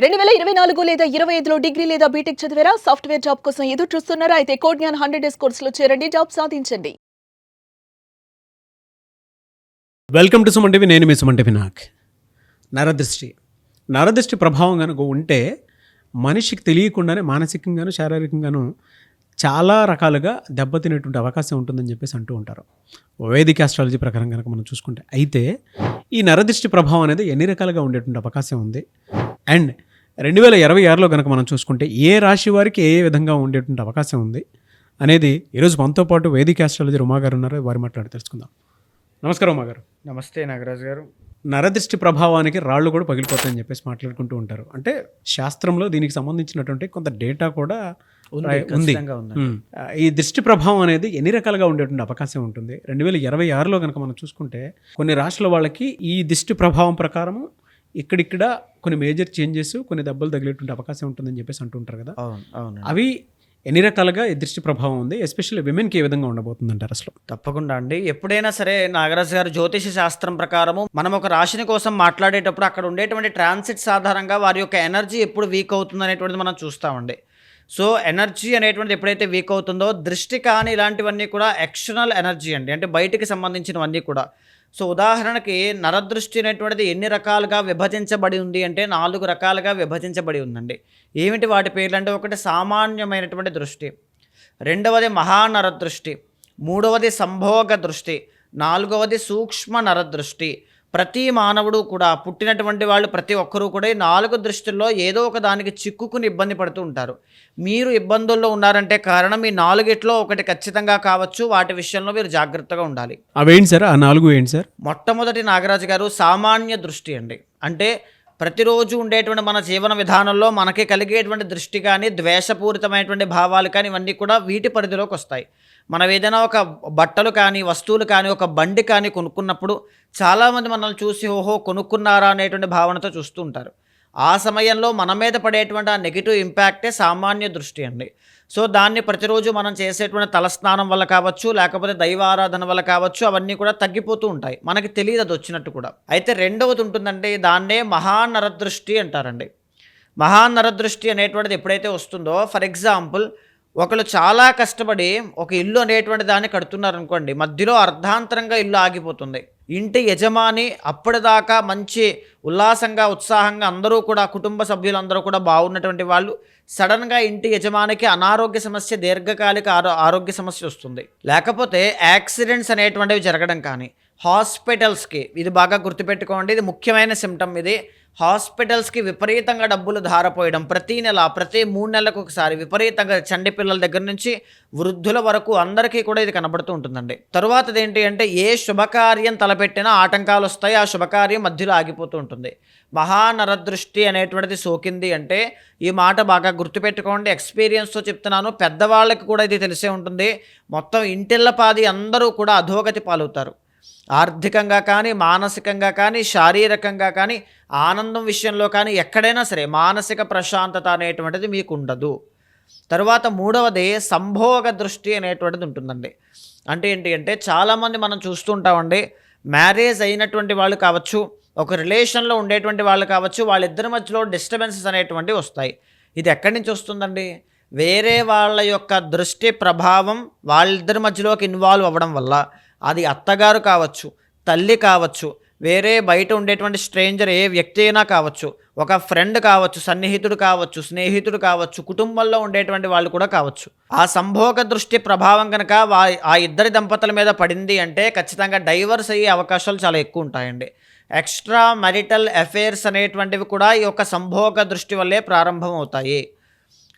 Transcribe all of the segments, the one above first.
2024 లేదా 25లో డిగ్రీ లేదా బీటెక్ చదివారా? సాఫ్ట్‌వేర్ జాబ్ కోసం ఎదురు చూస్తున్నారా? అయితే కోడ్ జ్ఞాన్ 100 డేస్ కోర్సులో చేరండి. జాబ్ సాధించండి. Welcome to Suman TV. నేను మీ సుమన్ టీవీ. నరదృష్టి ప్రభావం కనుక ఉంటే మనిషికి తెలియకుండానే మానసికంగాను శారీరకంగాను చాలా రకాలుగా దెబ్బతినేటువంటి అవకాశం ఉంటుందని చెప్పేసి అంటూ ఉంటారు వైదిక ఆస్ట్రాలజీ ప్రకారం కనుక మనం చూసుకుంటే. అయితే ఈ నరదృష్టి ప్రభావం అనేది ఎన్ని రకాలుగా ఉండేటువంటి అవకాశం ఉంది, అండ్ 2026లో కనుక మనం చూసుకుంటే ఏ రాశి వారికి ఏ విధంగా ఉండేటువంటి అవకాశం ఉంది అనేది ఈరోజు మనతో పాటు వైదిక ఆస్ట్రాలజీ ఉమా గారు ఉన్నారు. వారి మాట్లాడి తెలుసుకుందాం. నమస్కారం ఉమా గారు. నమస్తే నాగరాజు గారు. నరదృష్టి ప్రభావానికి రాళ్ళు కూడా పగిలిపోతాయని చెప్పేసి మాట్లాడుకుంటూ ఉంటారు. అంటే శాస్త్రంలో దీనికి సంబంధించినటువంటి కొంత డేటా కూడా ఉంది. ఈ దృష్టి ప్రభావం అనేది ఎన్ని రకాలుగా ఉండేటువంటి అవకాశం ఉంటుంది? 2026లో కనుక మనం చూసుకుంటే కొన్ని రాష్ట్రాల వాళ్ళకి ఈ దృష్టి ప్రభావం ప్రకారం ఇక్కడిక్కడ కొన్ని మేజర్ చేంజెస్, కొన్ని దెబ్బలు తగిలేటువంటి అవకాశం ఉంటుందని చెప్పేసి అంటుంటారు కదా. అవును. అవి ఎన్ని రకాలుగా ఈ దృష్టి ప్రభావం ఉంది, ఎస్పెషల్లీ విమెన్కి ఏ విధంగా ఉండబోతుంది అంటారు అసలు? తప్పకుండా అండి. ఎప్పుడైనా సరే నాగరాజు గారు, జ్యోతిష శాస్త్రం ప్రకారము మనం ఒక రాశిని కోసం మాట్లాడేటప్పుడు అక్కడ ఉండేటువంటి ట్రాన్సిట్స్ ఆధారంగా వారి యొక్క ఎనర్జీ ఎప్పుడు వీక్ అవుతుంది అనేటువంటిది మనం చూస్తామండి. సో ఎనర్జీ అనేటువంటిది ఎప్పుడైతే వీక్ అవుతుందో, దృష్టి కానీ ఇలాంటివన్నీ కూడా ఎక్స్టర్నల్ ఎనర్జీ అండి, అంటే బయటికి సంబంధించినవన్నీ కూడా. సో ఉదాహరణకి నరదృష్టి అనేటువంటిది ఎన్ని రకాలుగా విభజించబడి ఉంది అంటే 4 రకాలుగా విభజించబడి ఉందండి. ఏమిటి వాటి పేర్లు అంటే, ఒకటి సామాన్యమైనటువంటి దృష్టి, రెండవది మహానరదృష్టి, మూడవది సంభోగ దృష్టి, నాలుగవది సూక్ష్మ నరదృష్టి. ప్రతి మానవుడు కూడా, పుట్టినటువంటి వాళ్ళు ప్రతి ఒక్కరూ కూడా ఈ 4 దృష్టిల్లో ఏదో ఒక దానికి చిక్కుకుని ఇబ్బంది పడుతూ ఉంటారు. మీరు ఇబ్బందుల్లో ఉన్నారంటే కారణం ఈ 4గిట్లో ఒకటి ఖచ్చితంగా కావచ్చు. వాటి విషయంలో మీరు జాగ్రత్తగా ఉండాలి. అవేంటి సార్? ఆ 4 ఏంటి సార్? మొట్టమొదటి నాగరాజు గారు, సామాన్య దృష్టి అండి. అంటే ప్రతిరోజు ఉండేటువంటి మన జీవన విధానంలో మనకి కలిగేటువంటి దృష్టి కానీ, ద్వేషపూరితమైనటువంటి భావాలు కానీ, ఇవన్నీ కూడా వీటి పరిధిలోకి వస్తాయి. మనం ఏదైనా ఒక బట్టలు కానీ, వస్తువులు కానీ, ఒక బండి కానీ కొనుక్కున్నప్పుడు చాలామంది మనల్ని చూసి ఓహో కొనుక్కున్నారా అనేటువంటి భావనతో చూస్తూ ఉంటారు. ఆ సమయంలో మన మీద పడేటువంటి ఆ నెగిటివ్ ఇంపాక్టే సామాన్య దృష్టి అండి. సో దాన్ని ప్రతిరోజు మనం చేసేటువంటి తలస్నానం వల్ల కావచ్చు, లేకపోతే దైవారాధన వల్ల కావచ్చు, అవన్నీ కూడా తగ్గిపోతూ ఉంటాయి. మనకి తెలియదు అది వచ్చినట్టు కూడా. అయితే రెండవది ఉంటుందండి, దాన్నే మహానరదృష్టి అంటారండి. మహానరదృష్టి అనేటువంటిది ఎప్పుడైతే వస్తుందో, ఫర్ ఎగ్జాంపుల్ ఒకళ్ళు చాలా కష్టపడి ఒక ఇల్లు అనేటువంటి దాన్ని కడుతున్నారనుకోండి, మధ్యలో అర్ధాంతరంగా ఇల్లు ఆగిపోతుంది. ఇంటి యజమాని అప్పటిదాకా మంచి ఉల్లాసంగా, ఉత్సాహంగా అందరూ కూడా, కుటుంబ సభ్యులందరూ కూడా బాగున్నటువంటి వాళ్ళు సడన్గా ఇంటి యజమానికి అనారోగ్య సమస్య, దీర్ఘకాలిక ఆరోగ్య సమస్య వస్తుంది. లేకపోతే యాక్సిడెంట్స్ అనేటువంటివి జరగడం కానీ, హాస్పిటల్స్కి, ఇది బాగా గుర్తుపెట్టుకోండి, ఇది ముఖ్యమైన సిమ్టమ్. ఇది హాస్పిటల్స్కి విపరీతంగా డబ్బులు ధారపోయడం, ప్రతి నెల, ప్రతి 3 నెలలకు ఒకసారి విపరీతంగా, చంటి పిల్లల దగ్గర నుంచి వృద్ధుల వరకు అందరికీ కూడా ఇది కనబడుతూ ఉంటుందండి. తరువాతది ఏంటి అంటే, ఏ శుభకార్యం తలపెట్టినా ఆటంకాలు వస్తాయి, ఆ శుభకార్యం మధ్యలో ఆగిపోతూ ఉంటుంది. మహానరదృష్టి అనేటువంటిది సోకింది అంటే, ఈ మాట బాగా గుర్తుపెట్టుకోండి, ఎక్స్పీరియన్స్తో చెప్తున్నాను, పెద్దవాళ్ళకి కూడా ఇది తెలిసే ఉంటుంది. మొత్తం ఇంటిళ్ళపాది అందరూ కూడా అధోగతి పాలవుతారు. ఆర్థికంగా కానీ, మానసికంగా కానీ, శారీరకంగా కానీ, ఆనందం విషయంలో కానీ, ఎక్కడైనా సరే మానసిక ప్రశాంతత అనేటువంటిది మీకు ఉండదు. తరువాత మూడవది సంభోగ దృష్టి అనేటువంటిది ఉంటుందండి. అంటే ఏంటి అంటే, చాలామంది మనం చూస్తుంటామండి, మ్యారేజ్ అయినటువంటి వాళ్ళు కావచ్చు, ఒక రిలేషన్లో ఉండేటువంటి వాళ్ళు కావచ్చు, వాళ్ళిద్దరి మధ్యలో డిస్టర్బెన్సెస్ అనేటువంటివి వస్తాయి. ఇది ఎక్కడి నుంచి వస్తుందండి? వేరే వాళ్ళ యొక్క దృష్టి ప్రభావం వాళ్ళిద్దరి మధ్యలోకి ఇన్వాల్వ్ అవ్వడం వల్ల, అది అత్తగారు కావచ్చు, తల్లి కావచ్చు, వేరే బయట ఉండేటువంటి స్ట్రేంజర్ ఏ వ్యక్తి అయినా కావచ్చు, ఒక ఫ్రెండ్ కావచ్చు, సన్నిహితుడు కావచ్చు, స్నేహితుడు కావచ్చు, కుటుంబంలో ఉండేటువంటి వాళ్ళు కూడా కావచ్చు. ఆ సంభోగ దృష్టి ప్రభావం కనుక ఆ ఇద్దరి దంపతుల మీద పడింది అంటే ఖచ్చితంగా డైవర్స్ అయ్యే అవకాశాలు చాలా ఎక్కువ ఉంటాయండి. ఎక్స్ట్రా మ్యారిటల్ అఫైర్స్ అనేటువంటివి కూడా ఈ యొక్క సంభోగ దృష్టి వల్లే ప్రారంభం అవుతాయి.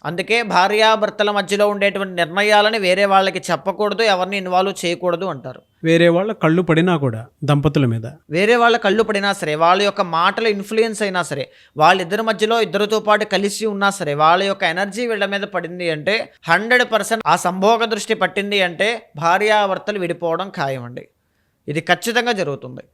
అందుకే భార్యాభర్తల మధ్యలో ఉండేటువంటి నిర్ణయాలని వేరే వాళ్ళకి చెప్పకూడదు, ఎవరిని ఇన్వాల్వ్ చేయకూడదు అంటారు. వేరే వాళ్ళ కళ్ళు పడినా కూడా, దంపతుల మీద వేరే వాళ్ళ కళ్ళు పడినా సరే, వాళ్ళ యొక్క మాటలు ఇన్ఫ్లుయెన్స్ అయినా సరే, వాళ్ళిద్దరి మధ్యలో ఇద్దరితో పాటు కలిసి ఉన్నా సరే, వాళ్ళ యొక్క ఎనర్జీ వీళ్ళ మీద పడింది అంటే 100% ఆ సంభోగ దృష్టి పట్టింది అంటే భార్యాభర్తలు విడిపోవడం ఖాయం అండి. ఇది ఖచ్చితంగా జరుగుతుంది.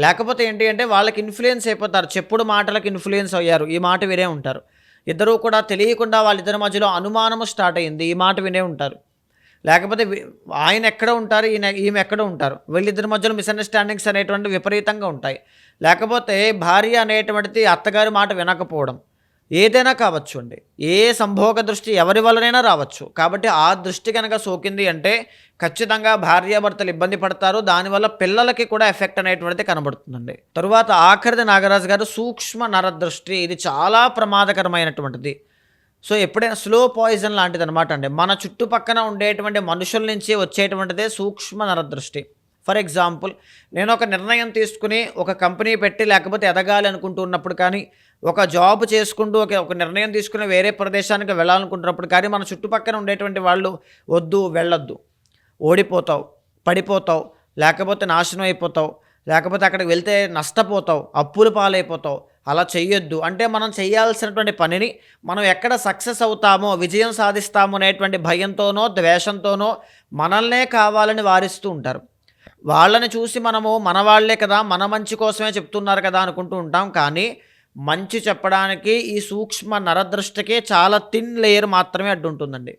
లేకపోతే ఏంటి అంటే, వాళ్ళకి ఇన్ఫ్లుయెన్స్ అయిపోతారు, చెప్పుడు మాటలకు ఇన్ఫ్లుయెన్స్ అయ్యారు, ఈ మాట వినే ఉంటారు. ఇద్దరూ కూడా తెలియకుండా వాళ్ళిద్దరి మధ్యలో అనుమానము స్టార్ట్ అయ్యింది, ఈ మాట వినే ఉంటారు. లేకపోతే ఆయన ఎక్కడ ఉంటారు, ఈమె ఎక్కడ ఉంటారు, వీళ్ళిద్దరి మధ్యలో మిస్అండర్స్టాండింగ్స్ అనేటువంటి విపరీతంగా ఉంటాయి. లేకపోతే భార్య అనేటువంటిది అత్తగారి మాట వినకపోవడం, ఏదైనా కావచ్చు అండి. ఏ సంభోగ దృష్టి ఎవరి వల్లనైనా రావచ్చు. కాబట్టి ఆ దృష్టి కనుక సోకింది అంటే ఖచ్చితంగా భార్యాభర్తలు ఇబ్బంది పడతారు. దానివల్ల పిల్లలకి కూడా ఎఫెక్ట్ అనేటువంటిది కనబడుతుందండి. తరువాత ఆఖరిది నాగరాజు గారు సూక్ష్మ నరదృష్టి. ఇది చాలా ప్రమాదకరమైనటువంటిది. సో ఎప్పుడైనా స్లో పాయిజన్ లాంటిది అనమాట అండి. మన చుట్టుపక్కన ఉండేటువంటి మనుషుల నుంచి వచ్చేటువంటిదే సూక్ష్మ నరదృష్టి. ఫర్ ఎగ్జాంపుల్, నేను ఒక నిర్ణయం తీసుకుని ఒక కంపెనీ పెట్టి లేకపోతే ఎదగాలి అనుకుంటూ ఉన్నప్పుడు కానీ, ఒక జాబ్ చేసుకుంటూ ఒక నిర్ణయం తీసుకుని వేరే ప్రదేశానికి వెళ్ళాలనుకుంటున్నప్పుడు కానీ, మన చుట్టుపక్కల ఉండేటువంటి వాళ్ళు వద్దు, వెళ్ళొద్దు, ఓడిపోతావు, పడిపోతావు, లేకపోతే నాశనం అయిపోతావు, లేకపోతే అక్కడికి వెళ్తే నష్టపోతావు, అప్పులు పాలైపోతావు, అలా చెయ్యొద్దు అంటే మనం చేయాల్సినటువంటి పనిని మనం ఎక్కడ సక్సెస్ అవుతామో, విజయం సాధిస్తామో అనేటువంటి భయంతోనో ద్వేషంతోనో మనల్నే కావాలని వారిస్తూ ఉంటారు. వాళ్ళని చూసి మనము మన వాళ్ళే కదా, మన మంచి కోసమే చెప్తున్నారు కదా అనుకుంటూ ఉంటాం. కానీ మంచి చెప్పడానికి ఈ సూక్ష్మ నరదృష్టికే చాలా థిన్ లేయర్ మాత్రమే అడ్డుంటుందండి.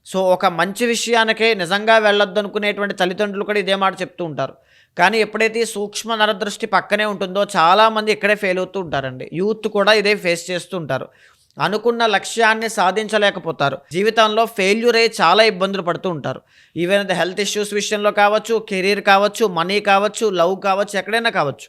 సో ఒక మంచి విషయానికే నిజంగా వెళ్ళొద్దు అనుకునేటువంటి తల్లిదండ్రులు కూడా ఇదే మాట చెప్తూ ఉంటారు. కానీ ఎప్పుడైతే ఈ సూక్ష్మ నరదృష్టి పక్కనే ఉంటుందో చాలామంది ఇక్కడే ఫెయిల్ అవుతూ ఉంటారండి. యూత్ కూడా ఇదే ఫేస్ చేస్తూ ఉంటారు. అనుకున్న లక్ష్యాన్ని సాధించలేకపోతారు. జీవితంలో ఫెయిల్యూర్ అయ్యి చాలా ఇబ్బందులు పడుతూ ఉంటారు. ఈవెన్ ద హెల్త్ ఇష్యూస్ విషయంలో కావచ్చు, కెరీర్ కావచ్చు, మనీ కావచ్చు, లవ్ కావచ్చు, ఎక్కడైనా కావచ్చు.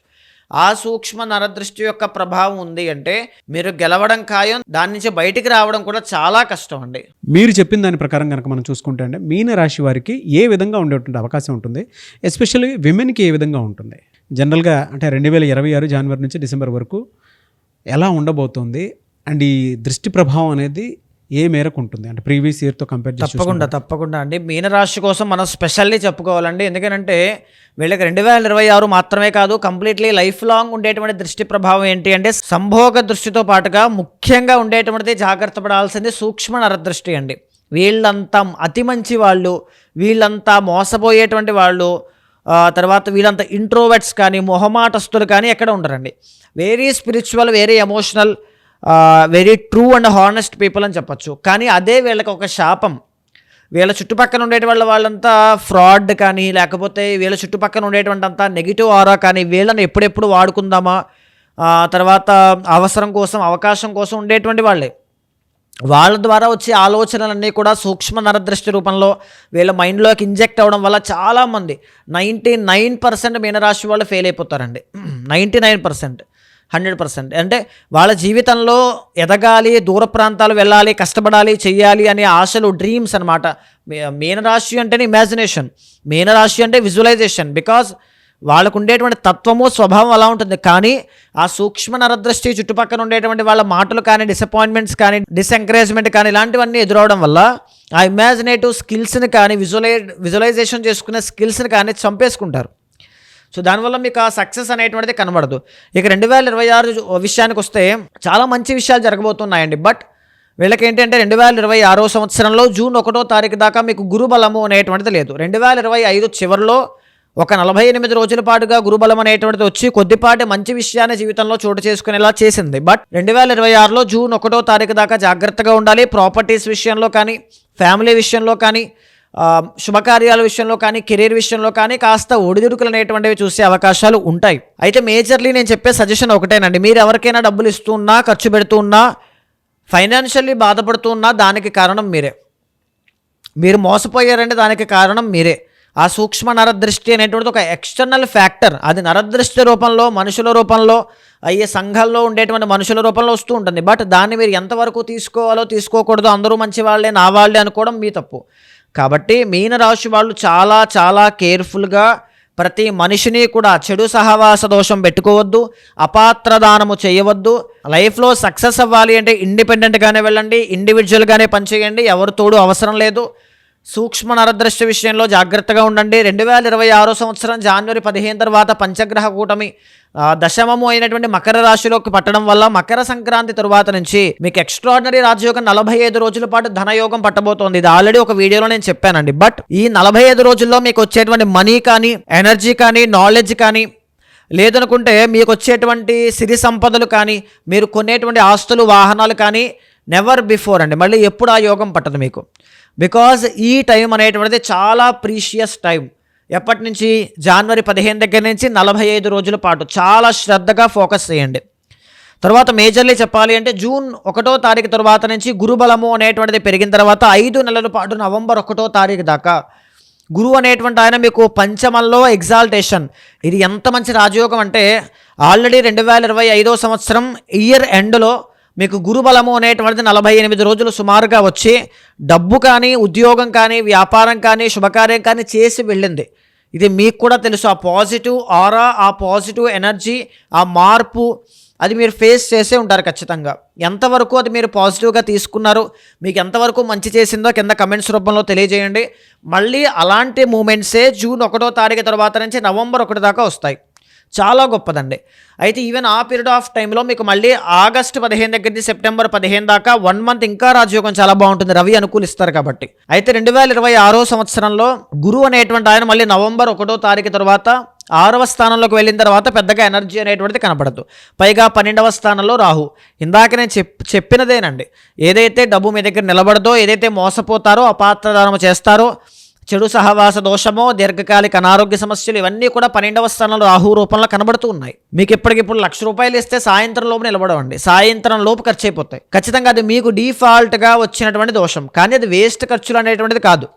ఆ సూక్ష్మ నరదృష్టి యొక్క ప్రభావం ఉంది అంటే మీరు గెలవడం ఖాయం, దాని నుంచి బయటికి రావడం కూడా చాలా కష్టం అండి. మీరు చెప్పిన దాని ప్రకారం కనుక మనం చూసుకుంటే అంటే మీన రాశి వారికి ఏ విధంగా ఉండేటువంటి అవకాశం ఉంటుంది, ఎస్పెషల్లీ విమెన్కి ఏ విధంగా ఉంటుంది జనరల్గా అంటే 2026 జనవరి నుంచి డిసెంబర్ వరకు ఎలా ఉండబోతుంది అండ్ ఈ దృష్టి ప్రభావం అనేది ఏ మేరకు ఉంటుంది అంటే ప్రీవియస్ ఇయర్తో కంపేర్ చేసి? తప్పకుండా అండి. మీనరాశి కోసం మనం స్పెషల్లీ చెప్పుకోవాలండి. ఎందుకంటే వీళ్ళకి 2026 మాత్రమే కాదు, కంప్లీట్లీ లైఫ్ లాంగ్ ఉండేటువంటి దృష్టి ప్రభావం ఏంటి అంటే సంభోగ దృష్టితో పాటుగా ముఖ్యంగా ఉండేటువంటిది జాగ్రత్త పడాల్సింది సూక్ష్మ నరదృష్టి అండి. వీళ్ళంతా అతి మంచి వాళ్ళు, వీళ్ళంతా మోసపోయేటువంటి వాళ్ళు, తర్వాత వీళ్ళంతా ఇంట్రోవర్ట్స్ కానీ మొహమాటస్తులు కానీ ఎక్కడ ఉండరండి. Very spiritual, very emotional, very true and honest people అని చెప్పచ్చు. కానీ అదే వీళ్ళకి ఒక శాపం. వీళ్ళ చుట్టుపక్కల ఉండేటువంటి వాళ్ళంతా ఫ్రాడ్ కానీ, లేకపోతే వీళ్ళ చుట్టుపక్కల ఉండేటువంటి అంతా నెగిటివ్ ఆరా కానీ, వీళ్ళని ఎప్పుడెప్పుడు వాడుకుందామా, తర్వాత అవసరం కోసం, అవకాశం కోసం ఉండేటువంటి వాళ్ళే. వాళ్ళ ద్వారా వచ్చే ఆలోచనలన్నీ కూడా సూక్ష్మ నరదృష్టి రూపంలో వీళ్ళ మైండ్లోకి ఇంజెక్ట్ అవ్వడం వల్ల చాలామంది 99% మీనరాశి వాళ్ళు ఫెయిల్ అయిపోతారండి. 99%, 100%. అంటే వాళ్ళ జీవితంలో ఎదగాలి, దూర ప్రాంతాలు వెళ్ళాలి, కష్టపడాలి, చెయ్యాలి అనే ఆశలు, డ్రీమ్స్ అనమాట. మీనరాశి అంటేనే ఇమాజినేషన్, మీనరాశి అంటే విజువలైజేషన్. బికాజ్ వాళ్ళకు ఉండేటువంటి తత్వము, స్వభావం అలా ఉంటుంది. కానీ ఆ సూక్ష్మ నరదృష్టి చుట్టుపక్కల ఉండేటువంటి వాళ్ళ మాటలు కానీ, డిసప్పాయింట్మెంట్స్ కానీ, డిసెంకరేజ్మెంట్ కానీ ఇలాంటివన్నీ ఎదురవడం వల్ల ఆ ఇమాజినేటివ్ స్కిల్స్ని కానీ, విజువలైజేషన్ చేసుకునే స్కిల్స్ని కానీ చంపేసుకుంటారు. సో దానివల్ల మీకు ఆ సక్సెస్ అనేటువంటిది కనబడదు. ఇక 2026 విషయానికి వస్తే చాలా మంచి విషయాలు జరగబోతున్నాయండి. బట్ వీళ్ళకి ఏంటంటే 2026 సంవత్సరంలో జూన్ 1వ తారీఖు దాకా మీకు గురుబలము అనేటువంటిది లేదు. 2025 చివరిలో ఒక 48 రోజుల పాటుగా గురుబలం అనేటువంటిది వచ్చి కొద్దిపాటి మంచి విషయాన్ని జీవితంలో చోటు చేసుకునేలా చేసింది. బట్ 2026లో జూన్ 1వ తారీఖు దాకా జాగ్రత్తగా ఉండాలి. ప్రాపర్టీస్ విషయంలో కానీ, ఫ్యామిలీ విషయంలో కానీ, శుభకార్యాల విషయంలో కానీ, కెరీర్ విషయంలో కానీ కాస్త ఒడిదుడుకులు అనేటువంటివి చూసే అవకాశాలు ఉంటాయి. అయితే మేజర్లీ నేను చెప్పే సజెషన్ ఒకటేనండి. మీరు ఎవరికైనా డబ్బులు ఇస్తూ ఉన్నా, ఖర్చు పెడుతూ ఉన్నా, ఫైనాన్షియల్లీ బాధపడుతూ ఉన్నా దానికి కారణం మీరే. మీరు మోసపోయారంటే దానికి కారణం మీరే. ఆ సూక్ష్మ నరదృష్టి అనేటువంటిది ఒక ఎక్స్టర్నల్ ఫ్యాక్టర్. అది నరదృష్టి రూపంలో, మనుషుల రూపంలో, అయ్యే సంఘాల్లో ఉండేటువంటి మనుషుల రూపంలో వస్తూ ఉంటుంది. బట్ దాన్ని మీరు ఎంతవరకు తీసుకోవాలో, తీసుకోకూడదు, అందరూ మంచి వాళ్ళే, నా వాళ్ళే అనుకోవడం మీ తప్పు. కాబట్టి మీనరాశి వాళ్ళు చాలా చాలా కేర్ఫుల్గా ప్రతి మనిషిని కూడా చెడు సహవాస దోషం పెట్టుకోవద్దు, అపాత్రదానము చేయవద్దు. లైఫ్లో సక్సెస్ అవ్వాలి అంటే ఇండిపెండెంట్గానే వెళ్ళండి, ఇండివిజువల్గానే పనిచేయండి, ఎవరి తోడు అవసరం లేదు. సూక్ష్మ నరదృష్టి విషయంలో జాగ్రత్తగా ఉండండి. 2026 సంవత్సరం జనవరి 15 తర్వాత పంచగ్రహ కూటమి దశమము అయినటువంటి మకర రాశిలోకి పట్టడం వల్ల మకర సంక్రాంతి తరువాత నుంచి మీకు ఎక్స్ట్రాడినరీ రాజయోగం 45 రోజుల పాటు ధనయోగం పట్టబోతోంది. ఇది ఆల్రెడీ ఒక వీడియోలో నేను చెప్పానండి. బట్ ఈ 45 రోజుల్లో మీకు వచ్చేటువంటి మనీ కానీ, ఎనర్జీ కానీ, నాలెడ్జ్ కానీ, లేదనుకుంటే మీకు వచ్చేటువంటి సిరి సంపదలు కానీ, మీరు కొనేటువంటి ఆస్తులు, వాహనాలు కానీ నెవర్ బిఫోర్ అండి. మళ్ళీ ఎప్పుడు ఆ యోగం పట్టదు మీకు. బికాజ్ ఈ టైం అనేటువంటిది చాలా ప్రీషియస్ టైం. ఎప్పటి నుంచి? జనవరి 15 దగ్గర నుంచి 45 రోజుల పాటు చాలా శ్రద్ధగా ఫోకస్ చేయండి. తర్వాత మేజర్లీ చెప్పాలి అంటే జూన్ 1వ తారీఖు తర్వాత నుంచి గురుబలము అనేటువంటిది పెరిగిన తర్వాత 5 నెలల పాటు నవంబర్ 1వ తారీఖు దాకా గురువు అనేటువంటి ఆయన మీకు పంచమంలో ఎగ్జాల్టేషన్. ఇది ఎంత మంచి రాజయోగం అంటే ఆల్రెడీ 2025వ సంవత్సరం ఇయర్ ఎండ్లో మీకు గురుబలము అనేటువంటిది 48 రోజులు సుమారుగా వచ్చి డబ్బు కానీ ఉద్యోగం కానీ వ్యాపారం కానీ శుభకార్యం కానీ చేసి వెళ్ళింది. ఇది మీకు కూడా తెలుసు. ఆ పాజిటివ్ ఆరా, ఆ పాజిటివ్ ఎనర్జీ, ఆ మార్పు అది మీరు ఫేస్ చేసే ఉంటారు ఖచ్చితంగా. ఎంతవరకు అది మీరు పాజిటివ్గా తీసుకున్నారు, మీకు ఎంతవరకు మంచి చేసిందో కింద కమెంట్స్ రూపంలో తెలియజేయండి. మళ్ళీ అలాంటి మూమెంట్సే జూన్ 1వ తారీఖు తర్వాత నుంచి నవంబర్ 1 దాకా వస్తాయి. చాలా గొప్పదండి. అయితే ఈవెన్ ఆ పీరియడ్ ఆఫ్ టైంలో మీకు మళ్ళీ ఆగస్టు 15 దగ్గర నుంచి సెప్టెంబర్ 15 దాకా 1 మంత్ ఇంకా రాజయోగం చాలా బాగుంటుంది. రవి అనుకూలిస్తారు కాబట్టి. అయితే 2026వ సంవత్సరంలో గురువు అనేటువంటి ఆయన మళ్ళీ నవంబర్ 1వ తారీఖు తర్వాత 6వ స్థానంలోకి వెళ్ళిన తర్వాత పెద్దగా ఎనర్జీ అనేటువంటిది కనపడదు. పైగా 12వ స్థానంలో రాహు. ఇందాక నేను చెప్పినదేనండి. ఏదైతే డబ్బు మీ దగ్గర నిలబడదో, ఏదైతే మోసపోతారో, అపాత్రదానం చేస్తారో, చెడు సహవాస దోషమో, దీర్ఘకాలిక అనారోగ్య సమస్యలు ఇవన్నీ కూడా 12వ స్థానంలో రాహు రూపంలో కనబడుతూ ఉన్నాయి. మీకు ఇప్పటికిప్పుడు ₹1,00,000 ఇస్తే సాయంత్రం లోపు నిలబడవండి, సాయంత్రం లోపు ఖర్చు అయిపోతాయి. ఖచ్చితంగా అది మీకు డిఫాల్ట్గా వచ్చినటువంటి దోషం. కానీ అది వేస్ట్ ఖర్చులు అనేటువంటిది కాదు,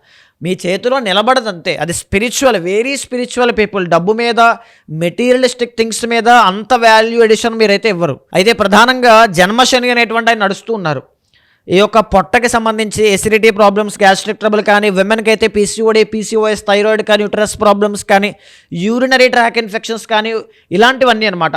మీ చేతిలో నిలబడదంతే. అది స్పిరిచువల్, వెరీ స్పిరిచువల్ పీపుల్. డబ్బు మీద, మెటీరియలిస్టిక్ థింగ్స్ మీద అంత వాల్యూ ఎడిషన్ మీరైతే ఇవ్వరు. అయితే ప్రధానంగా జన్మశని అనేటువంటి ఆయన నడుస్తూ ఉన్నారు. ఈ యొక్క పొట్టకి సంబంధించి ఎసిడిటీ ప్రాబ్లమ్స్, గ్యాస్ట్రిక్ ట్రబుల్ కానీ, విమెన్కి అయితే పీసీఓడి, పీసీఓఎస్, థైరాయిడ్ కానీ, యూటరస్ ప్రాబ్లమ్స్ కానీ, యూరినరీ ట్రాక్ ఇన్ఫెక్షన్స్ కానీ, ఇలాంటివన్నీ అనమాట.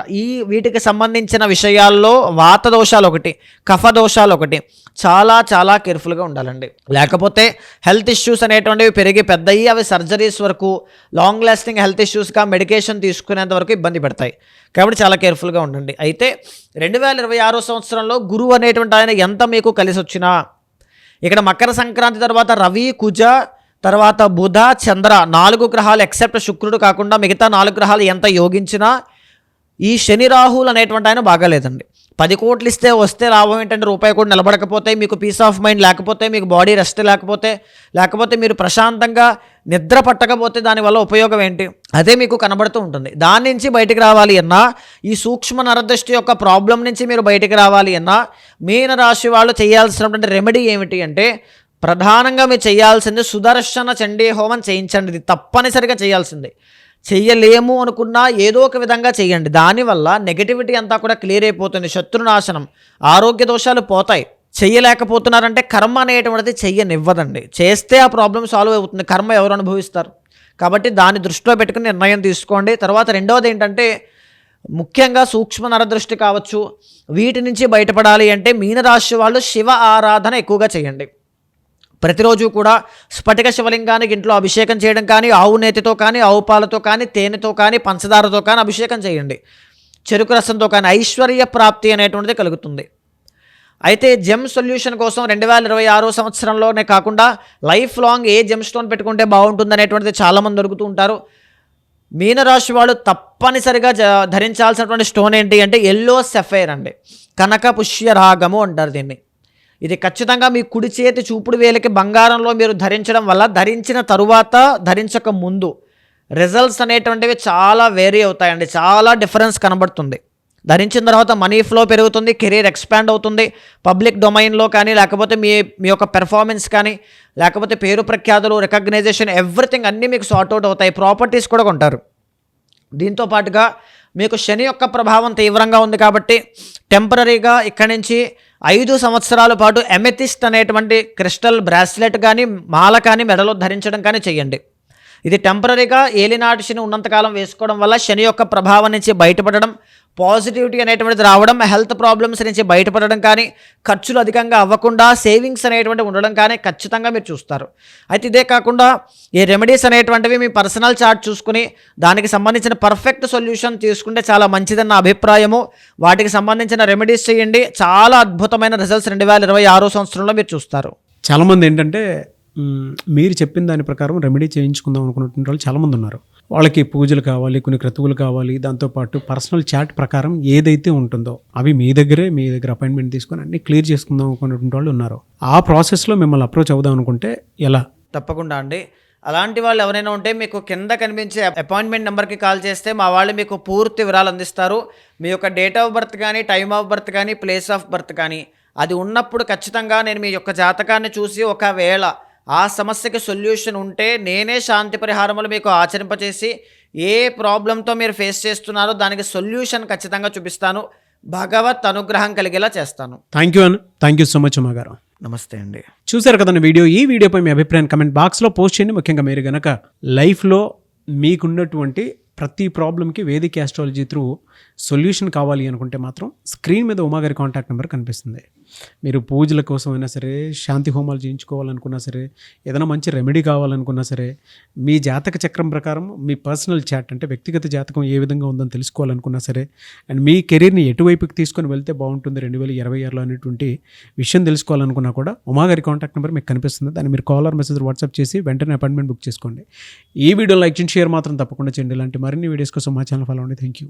వీటికి సంబంధించిన విషయాల్లో వాత దోషాలు ఒకటి, కఫ దోషాలు ఒకటి, చాలా చాలా కేర్ఫుల్గా ఉండాలండి. లేకపోతే హెల్త్ ఇష్యూస్ అనేటువంటివి పెరిగి పెద్దయి అవి సర్జరీస్ వరకు, లాంగ్ లాస్టింగ్ హెల్త్ ఇష్యూస్గా మెడికేషన్ తీసుకునేంత వరకు ఇబ్బంది పెడతాయి. కాబట్టి చాలా కేర్ఫుల్గా ఉండండి. అయితే 2026 సంవత్సరంలో గురువు అనేటువంటి ఆయన ఎంత మీకు కలిసి వచ్చినా, ఇక్కడ మకర సంక్రాంతి తర్వాత రవి, కుజ, తర్వాత బుధ, చంద్ర 4 గ్రహాలు ఎక్సెప్ట్ శుక్రుడు కాకుండా మిగతా 4 గ్రహాలు ఎంత యోగించినా ఈ శని రాహులు అనేటువంటి ఆయన బాగాలేదండి. 10 కోట్లు ఇస్తే వస్తే లాభం ఏంటంటే రూపాయి కూడా నిలబడకపోతే, మీకు పీస్ ఆఫ్ మైండ్ లేకపోతే, మీకు బాడీ రెస్ట్ లేకపోతే మీరు ప్రశాంతంగా నిద్ర పట్టకపోతే దానివల్ల ఉపయోగం ఏంటి? అదే మీకు కనబడుతూ ఉంటుంది. దాని నుంచి బయటికి రావాలి అన్నా, ఈ సూక్ష్మ నరదృష్టి యొక్క ప్రాబ్లం నుంచి మీరు బయటికి రావాలి అన్నా, మీన రాశి వాళ్ళు చేయాల్సినటువంటి రెమెడీ ఏమిటి అంటే, ప్రధానంగా మీరు చేయాల్సింది సుదర్శన చండీ హోమం చేయించండి. ఇది తప్పనిసరిగా చేయాల్సింది. చెయ్యలేము అనుకున్నా ఏదో ఒక విధంగా చేయండి. దానివల్ల నెగటివిటీ అంతా కూడా క్లియర్ అయిపోతుంది. శత్రునాశనం, ఆరోగ్య దోషాలు పోతాయి. చెయ్యలేకపోతున్నారంటే కర్మ అనేటువంటిది చెయ్యనివ్వదండి. చేస్తే ఆ ప్రాబ్లం సాల్వ్ అవుతుంది. కర్మ ఎవరు అనుభవిస్తారు? కాబట్టి దాన్ని దృష్టిలో పెట్టుకుని నిర్ణయం తీసుకోండి. తర్వాత రెండవది ఏంటంటే, ముఖ్యంగా సూక్ష్మ నరదృష్టి కావచ్చు, వీటి నుంచి బయటపడాలి అంటే మీనరాశి వాళ్ళు శివ ఆరాధన ఎక్కువగా చేయండి. ప్రతిరోజు కూడా స్ఫటిక శివలింగానికి ఇంట్లో అభిషేకం చేయడం కానీ, ఆవు నేతితో కానీ, ఆవు పాలతో కానీ, తేనెతో కానీ, పంచదారతో కానీ అభిషేకం చేయండి. చెరుకు రసంతో కానీ ఐశ్వర్య ప్రాప్తి అనేటువంటిది కలుగుతుంది. అయితే జెమ్ సొల్యూషన్ కోసం 2026 సంవత్సరంలోనే కాకుండా లైఫ్ లాంగ్ ఏ జెమ్ స్టోన్ పెట్టుకుంటే బాగుంటుంది అనేటువంటిది చాలామంది దొరుకుతూ ఉంటారు. మీనరాశి వాళ్ళు తప్పనిసరిగా ధరించాల్సినటువంటి స్టోన్ ఏంటి అంటే ఎల్లో సఫైర్ అండి. కనక పుష్య రాగము అంటారు దీన్ని. ఇది ఖచ్చితంగా మీ కుడి చేతి చూపుడు వేలకి బంగారంలో మీరు ధరించడం వల్ల ధరించిన తరువాత, ధరించక ముందు రిజల్ట్స్ అనేటువంటివి చాలా వేరీ అవుతాయండి. చాలా డిఫరెన్స్ కనబడుతుంది. ధరించిన తర్వాత మనీ ఫ్లో పెరుగుతుంది, కెరీర్ ఎక్స్పాండ్ అవుతుంది, పబ్లిక్ డొమైన్లో కానీ, లేకపోతే మీ యొక్క పెర్ఫార్మెన్స్ కానీ, లేకపోతే పేరు ప్రఖ్యాతులు, రికగ్నైజేషన్, ఎవ్రీథింగ్ అన్నీ మీకు సార్ట్అవుట్ అవుతాయి. ప్రాపర్టీస్ కూడా కొంటారు. దీంతో పాటుగా మీకు శని యొక్క ప్రభావం తీవ్రంగా ఉంది కాబట్టి టెంపరీగా ఇక్కడి నుంచి 5 సంవత్సరాల పాటు ఎమెథిస్ట్ అనేటువంటి క్రిస్టల్ బ్రాస్లెట్ కానీ, మాల కానీ మెడలో ధరించడం కానీ చేయండి. ఇది టెంపరీగా ఏలినాటి శని ఉన్నంతకాలం వేసుకోవడం వల్ల శని యొక్క ప్రభావం నుంచి బయటపడడం, పాజిటివిటీ అనేటువంటిది రావడం, హెల్త్ ప్రాబ్లమ్స్ నుంచి బయటపడడం కానీ, ఖర్చులు అధికంగా అవ్వకుండా సేవింగ్స్ అనేటువంటి ఉండడం కానీ ఖచ్చితంగా మీరు చూస్తారు. అయితే ఇదే కాకుండా ఈ రెమెడీస్ అనేటువంటివి మీ పర్సనల్ చార్ట్ చూసుకుని దానికి సంబంధించిన పర్ఫెక్ట్ సొల్యూషన్ తీసుకుంటే చాలా మంచిదన్న అభిప్రాయము. వాటికి సంబంధించిన రెమెడీస్ చేయండి. చాలా అద్భుతమైన రిజల్ట్స్ 2026 సంవత్సరంలో మీరు చూస్తారు. చాలామంది ఏంటంటే మీరు చెప్పిన దాని ప్రకారం రెమెడీ చేయించుకుందాం అనుకున్నటువంటి వాళ్ళు చాలామంది ఉన్నారు. వాళ్ళకి పూజలు కావాలి, కొన్ని క్రతువులు కావాలి, దాంతోపాటు పర్సనల్ చాట్ ప్రకారం ఏదైతే ఉంటుందో అవి మీ దగ్గర అపాయింట్మెంట్ తీసుకొని అన్ని క్లియర్ చేసుకుందాం అనుకున్నటువంటి వాళ్ళు ఉన్నారు. ఆ ప్రాసెస్లో మిమ్మల్ని అప్రోచ్ అవుదాం అనుకుంటే ఎలా? తప్పకుండా అండి. అలాంటి వాళ్ళు ఎవరైనా ఉంటే మీకు కింద కనిపించే అపాయింట్మెంట్ నెంబర్కి కాల్ చేస్తే మా వాళ్ళు మీకు పూర్తి వివరాలు అందిస్తారు. మీ యొక్క డేట్ ఆఫ్ బర్త్ కానీ, టైమ్ ఆఫ్ బర్త్ కానీ, ప్లేస్ ఆఫ్ బర్త్ కానీ అది ఉన్నప్పుడు ఖచ్చితంగా నేను మీ యొక్క జాతకాన్ని చూసి ఒకవేళ ఆ సమస్యకి సొల్యూషన్ ఉంటే నేనే శాంతి పరిహారములు మీకు ఆచరింపచేసి ఏ ప్రాబ్లంతో మీరు ఫేస్ చేస్తున్నారో దానికి సొల్యూషన్ ఖచ్చితంగా చూపిస్తాను. భగవత్ అనుగ్రహం కలిగేలా చేస్తాను. థ్యాంక్ యూ సో మచ్ ఉమాగారు. నమస్తే అండి. చూసారు కదండి వీడియో. ఈ వీడియోపై మీ అభిప్రాయాన్ని కమెంట్ బాక్స్లో పోస్ట్ చేయండి. ముఖ్యంగా మీరు కనుక లైఫ్లో మీకున్నటువంటి ప్రతి ప్రాబ్లంకి వేదిక ఆస్ట్రాలజీ త్రూ సొల్యూషన్ కావాలి అనుకుంటే మాత్రం స్క్రీన్ మీద ఉమాగారి కాంటాక్ట్ నెంబర్ కనిపిస్తుంది. మీరు పూజల కోసమైనా సరే, శాంతి హోమాలు చేయించుకోవాలనుకున్నా సరే, ఏదైనా మంచి రెమెడీ కావాలనుకున్నా సరే, మీ జాతక చక్రం ప్రకారం మీ పర్సనల్ చాట్ అంటే వ్యక్తిగత జాతకం ఏ విధంగా ఉందని తెలుసుకోవాలనుకున్నా సరే, అండ్ మీ కెరీర్ని ఎటువైపుకి తీసుకొని వెళ్తే బాగుంటుంది 2026లో అనేటువంటి విషయం తెలుసుకోవాలనుకున్నా కూడా ఉమాగారి కాంటాక్ట్ నెంబర్ మీకు కనిపిస్తుంది. దాన్ని మీరు కాల్ ఆర్ మెసేజ్ వాట్సాప్ చేసి వెంటనే అపాయింట్మెంట్ బుక్ చేసుకోండి. ఈ వీడియో లైక్ చేయండి, షేర్ మాత్రం తప్పకుండా చేయండి. ఇలాంటి మరిన్ని వీడియోస్ కోసం మా ఛానల్ ఫాలో అవ్వండి. Thank you.